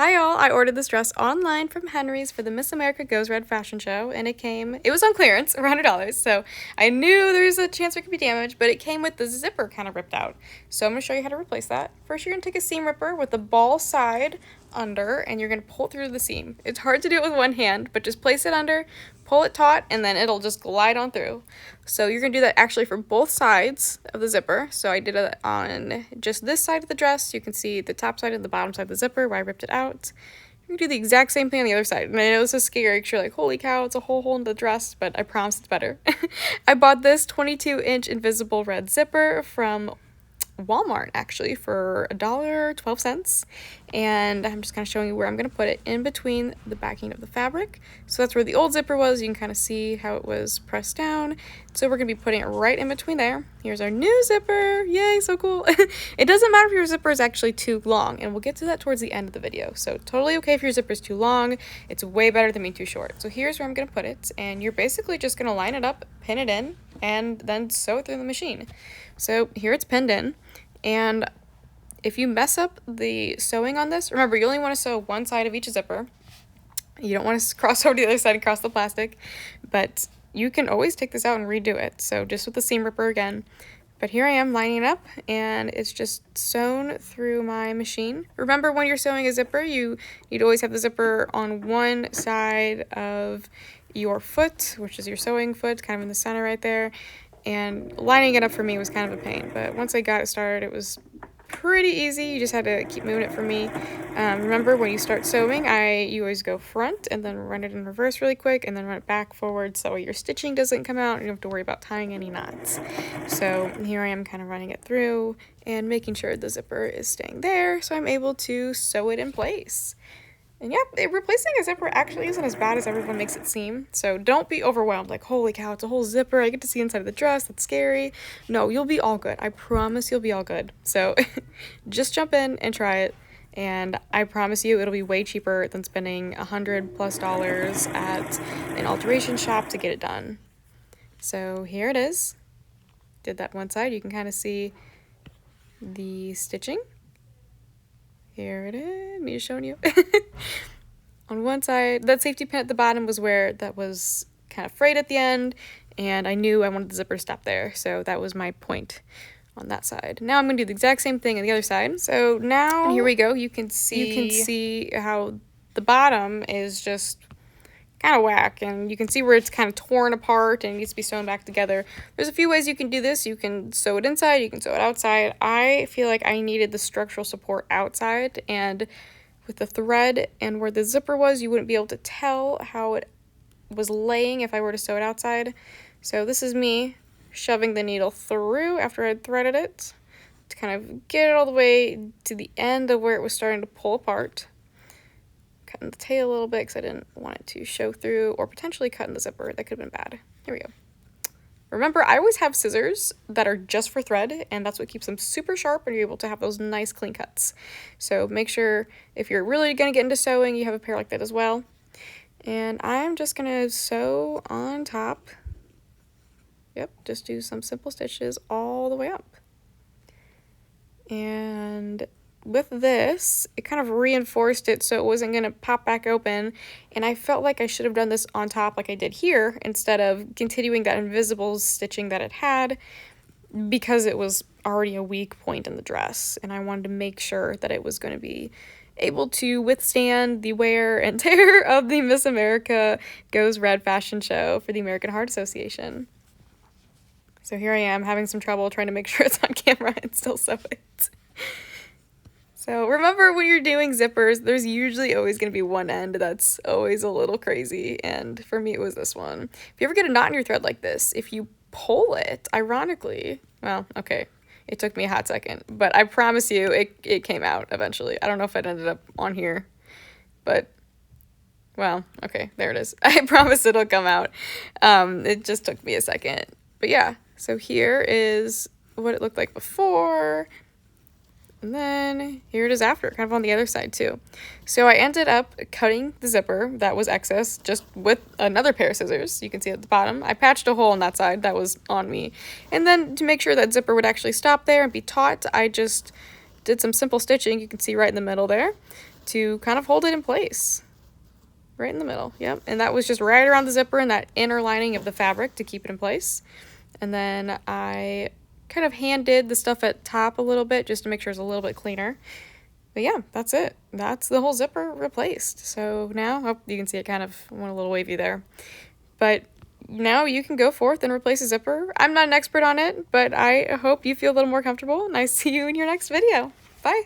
Hi y'all, I ordered this dress online from Henry's for the Miss America Goes Red fashion show, and it was on clearance, around $100, so I knew there was a chance it could be damaged, but it came with the zipper kind of ripped out. So I'm going to show you how to replace that. First, you're going to take a seam ripper with the ball side under, and you're going to pull it through the seam. It's hard to do it with one hand, but just place it under, pull it taut, and then it'll just glide on through. So you're going to do that actually for both sides of the zipper. So I did it on just this side of the dress. You can see the top side and the bottom side of the zipper where I ripped it out. You can do the exact same thing on the other side. And I know this is scary because you're like, holy cow, it's a whole hole in the dress, but I promise it's better. I bought this 22-inch invisible red zipper from Walmart actually for $1.12, and I'm just kind of showing you where I'm going to put it in between the backing of the fabric. So that's where the old zipper was. You can kind of see how it was pressed down. So we're going to be putting it right in between there. Here's our new zipper. Yay, so cool. It doesn't matter if your zipper is actually too long, and we'll get to that towards the end of the video. So totally okay if your zipper is too long. It's way better than being too short. So here's where I'm going to put it, and you're basically just going to line it up, pin it in, and then sew it through the machine. So here it's pinned in, and if you mess up the sewing on this, remember you only want to sew one side of each zipper. You don't want to cross over to the other side and cross the plastic, but you can always take this out and redo it. So just with the seam ripper again. But here I am lining it up, and it's just sewn through my machine. Remember, when you're sewing a zipper, you need to always have the zipper on one side of your foot, which is your sewing foot, kind of in the center right there. And lining it up for me was kind of a pain, but once I got it started, it was pretty easy. You just had to keep moving it for me. Remember, when you start sewing, you always go front and then run it in reverse really quick and then run it back forward so your stitching doesn't come out and you don't have to worry about tying any knots. So here I am kind of running it through and making sure the zipper is staying there so I'm able to sew it in place. And yeah, replacing a zipper actually isn't as bad as everyone makes it seem. So don't be overwhelmed, like, holy cow, it's a whole zipper. I get to see inside of the dress. That's scary. No, you'll be all good. I promise you'll be all good. So just jump in and try it. And I promise you it'll be way cheaper than spending $100+ at an alteration shop to get it done. So here it is. Did that one side. You can kind of see the stitching. Here it is, me just showing you. On one side, that safety pin at the bottom was where that was kind of frayed at the end, and I knew I wanted the zipper to stop there, so that was my point on that side. Now I'm going to do the exact same thing on the other side. So now, and here we go, you can see how the bottom is just kind of whack, and you can see where it's kind of torn apart and needs to be sewn back together. There's a few ways you can do this. You can sew it inside, you can sew it outside. I feel like I needed the structural support outside, and with the thread and where the zipper was, you wouldn't be able to tell how it was laying if I were to sew it outside. So this is me shoving the needle through after I'd threaded it to kind of get it all the way to the end of where it was starting to pull apart. Cutting the tail a little bit because I didn't want it to show through, or potentially cutting the zipper. That could have been bad. Here we go. Remember, I always have scissors that are just for thread, and that's what keeps them super sharp and you're able to have those nice clean cuts. So make sure if you're really going to get into sewing, you have a pair like that as well. And I'm just going to sew on top. Yep, just do some simple stitches all the way up. And with this, it kind of reinforced it so it wasn't going to pop back open, and I felt like I should have done this on top like I did here instead of continuing that invisible stitching that it had, because it was already a weak point in the dress, and I wanted to make sure that it was going to be able to withstand the wear and tear of the Miss America Goes Red fashion show for the American Heart Association. So here I am having some trouble trying to make sure it's on camera and still sew it. So remember, when you're doing zippers, there's usually always going to be one end that's always a little crazy, and for me it was this one. If you ever get a knot in your thread like this, if you pull it, ironically, well, okay, it took me a hot second, but I promise you it came out eventually. I don't know if it ended up on here, but, well, okay, there it is. I promise it'll come out. It just took me a second. But yeah, so here is what it looked like before. And then here it is after, kind of on the other side too. So I ended up cutting the zipper that was excess just with another pair of scissors. You can see at the bottom. I patched a hole on that side that was on me. And then to make sure that zipper would actually stop there and be taut, I just did some simple stitching. You can see right in the middle there. to kind of hold it in place. Right in the middle, yep. And that was just right around the zipper and that inner lining of the fabric to keep it in place. And then I kind of hand did the stuff at top a little bit just to make sure it's a little bit cleaner. But yeah, that's it. That's the whole zipper replaced. So now, oh, you can see it kind of went a little wavy there. But now you can go forth and replace a zipper. I'm not an expert on it, but I hope you feel a little more comfortable, and I see you in your next video. Bye.